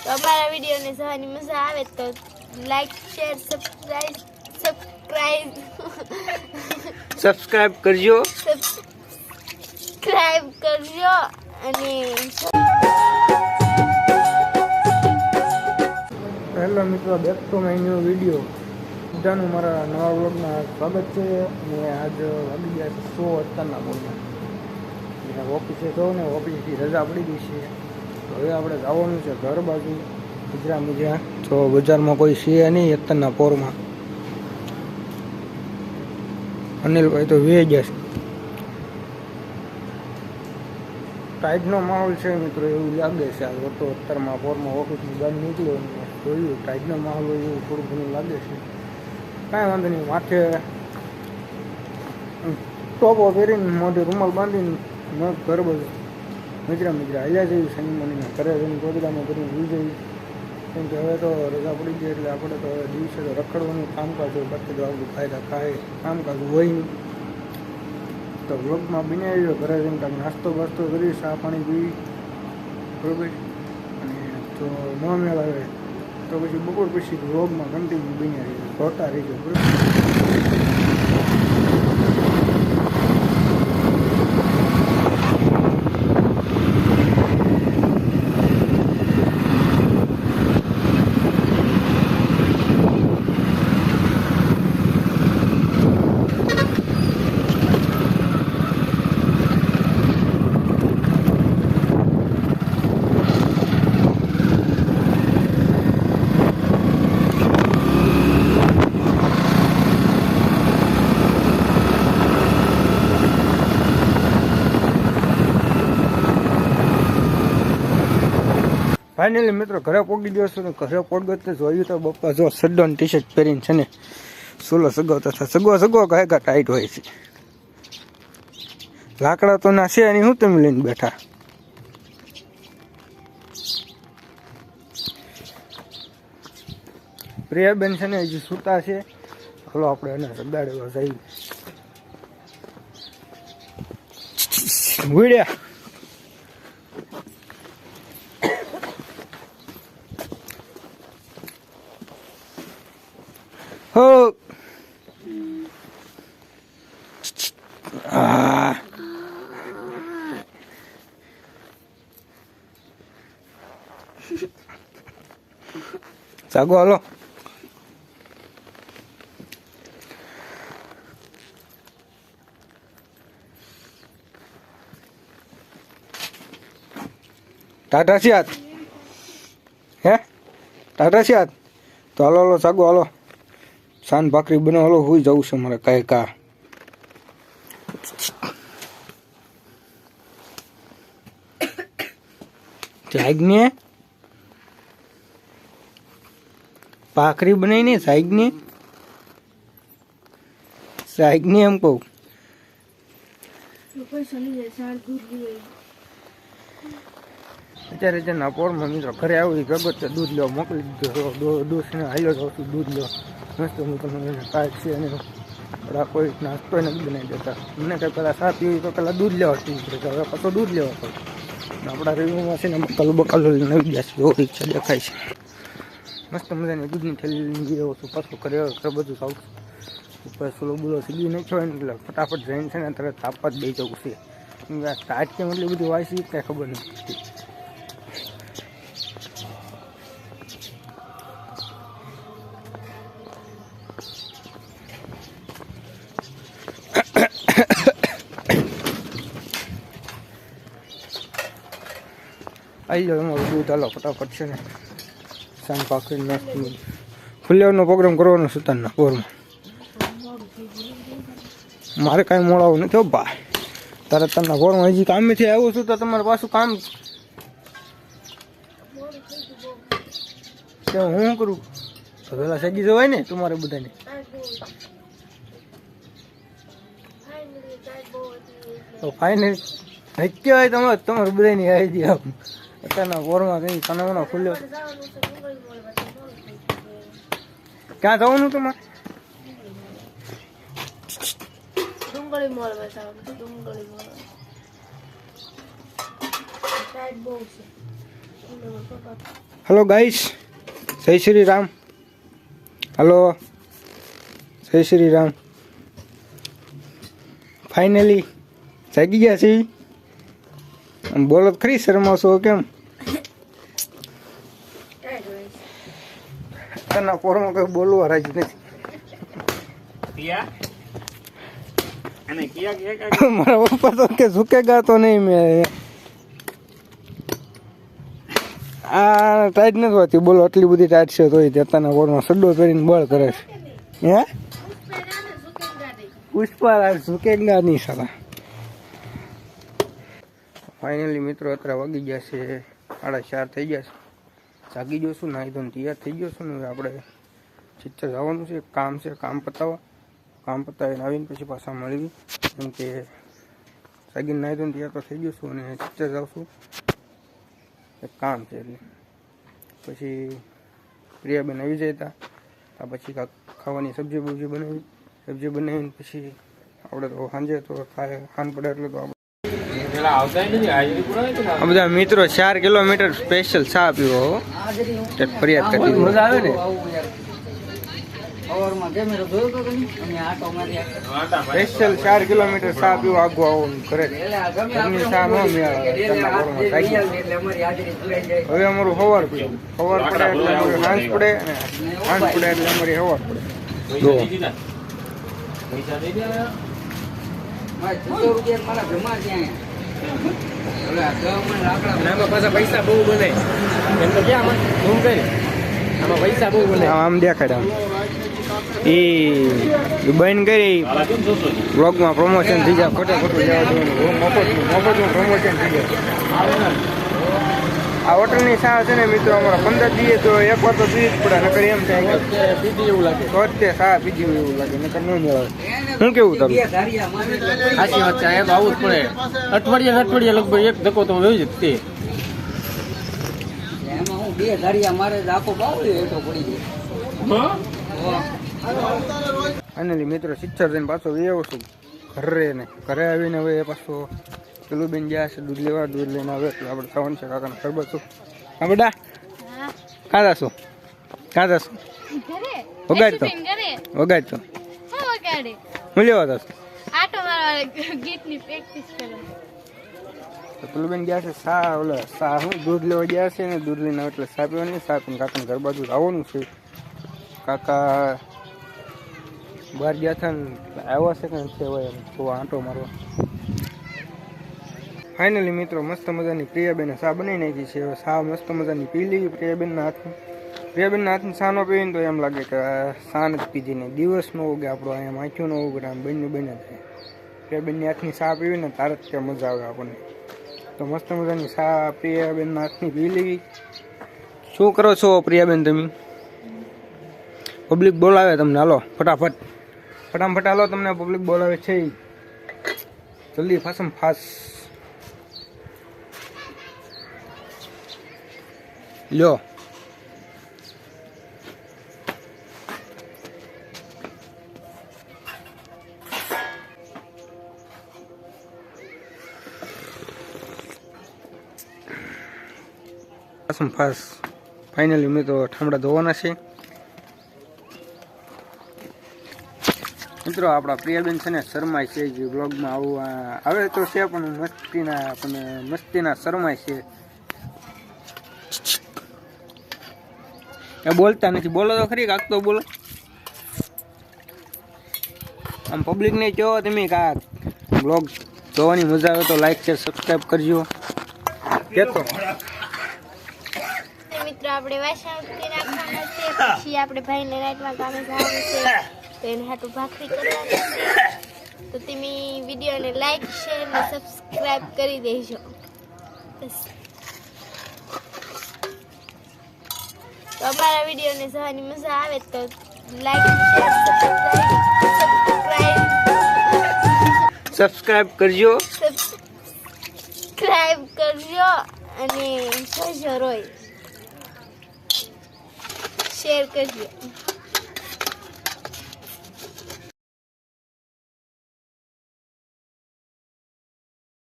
તો અમારા વિડીયોને જોવાની મજા આવે તો લાઈક શેર સબસ્ક્રાઇબ કરજો અને હેલો મિત્રો, back to my new video. બધાનું મારા નવા વ્લોગમાં સ્વાગત છે. અને આજ વાગી ગયા છે 100 અત્યારના બોલમાં. ઓફિસે કહું ને, ઓફિસથી રજા પડી ગઈ છે. તો હવે આપણે જવાનું છે ઘર બાજુ ગુજરાત મજા. તો બજારમાં કોઈ છે નહીં અત્યારના પોરમાં. અનિલભાઈ તો વે ગયા છે. ટાઈડનો માહોલ છે મિત્રો, એવું લાગે છે. આ તો અત્યારમાં પોરમાં ઓફિસની બહાર નીકળ્યો જોયું ટાઈડનો માહોલ હોય એવું થોડું ઘણું લાગે છે. કાંઈ વાંધો નહીં, માથે ટોપો પહેરીને મોઢે રૂમાલ બાંધીને ઘર બધું મિજરા હાલ્યા જઈએ. શનિ મનીના ઘરે જઈને પ્રોગ્રામો કરીને ભૂલી જઈએ. કેમ કે હવે તો રજા પડી ગઈ એટલે આપણે તો હવે દિવસે તો રખડવાનું કામકાજ હોય, બાકી તો આપણું ફાયદા ખાય કામકાજ હોય નહીં. તો વ્લોગમાં બનાવી આવ્યો, ઘરે જઈને કાંઈક નાસ્તો બાસ્તો કરી, ચા પાણી પી, બરોબર. અને જો ન મેળ આવે તો પછી બપોર પછી વ્લોગમાં કન્ટિન્યુ બની આવી જોતા રહીજો, બરોબર. ફાઇનલી મિત્રો ઘરે પોગી ગયો છું ને. ઘરે પોગો તો જોયું તો બપ્પા જો સડ્ડોન ટી શર્ટ પહેરીને છે ને સોલો સગાવતા હતા. સગો કાંઈ ટાઈટ હોય છે. લાકડા તો ના છે એની હું તમે લઈને બેઠા. પ્રિયાબેન છે ને હજી સૂતા છે. હલો આપણે એને સગાડવા જઈએ. ગુડ્યા હો જાગો હાલો. ટાટા છે હાથ હે ટાટા છે હાથ તો હાલો જાગો હાલો. સાન ભાખરી બનાવો હાલો, હુઈ જવું છે મારે કાંઈ કા. જાગને ભાખરી બનાવીને જાગને એમ કહું. અત્યારે છે ને પોરમાં મિત્રો ઘરે આવી ભેગો છે, દૂધ લેવા મોકલી દીધો. દોસ્તને હાલ્યો જાઉં છું દૂધ લેવા. મસ્ત મિત્રો કાંઈક છે અને કોઈ નાસ્તો નથી બનાવી દેતા. મને કંઈ પહેલાં ચા પીવી તો પહેલાં દૂધ લેવા પીવું પડે, હવે પાછો દૂધ લેવા પડે. આપણા રેલવેમાં છે ને બકાલો નવી ગયા છે, એવો રિક્ષા દેખાય છે. મસ્ત મજાની દૂધની થેલી લઈને ગયો છું. પાછું ઘરે બધું સાવ ઉપર સોલો બોલો સીધી નાખ્યો હોય ને એટલે ફટાફટ જઈને છે ને તરત તાપવા જ દઈ જવું છે. સ્ટાર્ટ કેમ એટલી બધી વાંચી કાંઈ ખબર નથી. આવી જાવ એમાં દૂધ હાલો ફટાફટ છે ને. સાંજ ભાખરી નાસ્તો ફુલિયાનો પ્રોગ્રામ કરવાનો સુતારના પોરમાં. મારે કાંઈ મોડાવું નથી ભાઈ. તારે તરના પોરમાં હજી કામેથી આવ્યો છું તો તમારે પાછું કામ હું કરું તો પેલા સગી જવાય ને તમારે બધાને. તો ફાઇનલ નક્કી હોય તમારે બધાની આવી દે. અત્યારના પોરમાં કંઈ કનાવનો ખુલ્યો. ક્યાં જવાનું તમારે? ડુંગળી મોલ બતાવો. ડુંગળી મોલ ટાઈટ બહુ છે. હલો ગાઈસ, જય શ્રી રામ. હલો, જય શ્રી રામ. ફાઇનલી જાગી ગયા છે. બોલો ખરી, શરમો છો કેમ? તના પોરમાં કઈ બોલવા રાજી નથી. મારા પપ્પા તો કે ઝુકેગા તો નહીં. મેં આ ટાઈટ નથી હોતી, બોલો આટલી બધી ટાઈટ છે તોય તેતાના પોરમાં સડ્ડો પહેરીને બળ કરે છે. હે પુષ્પા ઝુકેગા નહીં સારા. ફાઇનલી મિત્રો અત્યારે વાગી ગયા છે 4:30 થઈ ગયા છે. જાગી જશું, નાહી ધોઈને તૈયાર થઈ ગયો છું ને. આપણે ચિત્તર જવાનું છે, કામ છે, કામ પતાવીને આવીને પછી પાછા મળવી. કેમ કે જાગીને નાહી ધોઈને તૈયાર તો થઈ ગયો છું અને ચિત્તર જાઉં છું, એક કામ છે એટલે. પછી પ્રિયાબેન આવી જતા પછી ખાવાની સબ્જી બનાવીને પછી આપણે તો સાંજે તો ખાય ખાન પડે એટલે તો આપણે આ બધા મિત્રો 4 કિલોમીટર સ્પેશિયલ ચા પીવો ફરિયાદ કરી મજા આવે ને. સ્પેશિયલ 4 કિલોમીટર ચા પીવો આગું આવું કરે. ચા ન હવે અમારું સવાર પડે એટલે સાંજ પડે, અને સાંજ પડે એટલે અમારી સવાર પડે. પૈસા બહુ બને એમ તો ક્યાં આમાં પૈસા બહુ બને. આમ દેખાડ એ બંધ કરી બ્લોગમાં પ્રમોશન થઈ જાય. ખોટું જવા દેવાનું, મફતનું પ્રમોશન થઈ જાય. આ હોટલની સા છે ને મિત્રો, અમારા 15 દીએ તો એક વાર તો પીવી જ પડે. નકર એમ થાય પીધી એવું લાગે તો જ તે સા પીધી એવું લાગે, નકર ન મળે. શું કેવું તમે? સાચી વાત છે, એ તો આવું જ પડે. અઠવાડિયે લગભગ એક ધક્કો તો હોય જ તે. એમાં હું 2 ધારિયા મારે આખો બાવળી એટલો પડી જાય. ફાઇનલી મિત્રો 70 જઈને પાછો આવ્યો છું ઘરે આવીને હવે પાછો પેલું બેન ગયા છે દૂધ લઈને આવે એટલે આપણે થવાનું છે કાકાને ખબર છું. હા બેટા, કાં જાશું વગાડતો હું લેવા જશું. પેલું બેન ગયા છે સા હું દૂધ લેવા ગયા છે ને, દૂધ લઈને આવે એટલે સા પીવાની. સા પીને કાકાને ઘર બાજુ આવવાનું છે. કાકા બહાર ગયા હતા ને આવ્યા છે કે હોય તો આંટો મારવા. ફાઇનલી મિત્રો મસ્ત મજાની પ્રિયાબેને સા બનાવી નાખી છે. હવે સા મસ્ત મજાની પી લીધી પ્રિયાબેનના હાથની સા નો પીવીને તો એમ લાગે કે સા જ પીધી ને દિવસ ન ઉગે આપણો, અહીંયા માખ્યું ન ઉગે, આમ બન્યું થાય. પ્રિયાબેનની હાથની સા પીવીને તાર જ ત્યાં મજા આવે આપણને. તો મસ્ત મજાની સા પ્રિયાબેનના હાથની પી લેવી. શું કરો છો પ્રિયાબેન તમે? પબ્લિક બોલાવે તમને, હાલો ફટાફટ હાલો, તમને પબ્લિક બોલાવે છે. જલ્દી ફાસમ ફાસ લ્યો. ફાસમ ફાસ. ફાઇનલી મેં તો ઠામડા ધોવાના છે. મિત્રો આપણા પ્રિયાબેન છે ને શરમાય છે, જે બ્લોગમાં આવું આવે તો છે પણ મસ્તીના શરમાય છે. એ બોલતા નથી. બોલો તો ખરી, કાક તો બોલો. આમ પબ્લિકને કહો તમે કાક બ્લોગ જોવાની મજા આવે તો લાઈક શેર સબસ્ક્રાઈબ કરજો. કેતો મિત્રો આપણે વાસણ ઉટકી નાખવાના છે, પછી આપણે ભાઈને રાઈટમાં કામે જવાનું છે તો એને હાટું ભાખરી કરવાની છે. તો તમે વિડીયોને લાઈક શેર અને સબસ્ક્રાઈબ કરી દેજો. તો અમારા વિડીયોને જોવાની મજા આવે તો લાઈક શેર સબસ્ક્રાઈબ કરજો અને જોજો રોય શેર કરજો.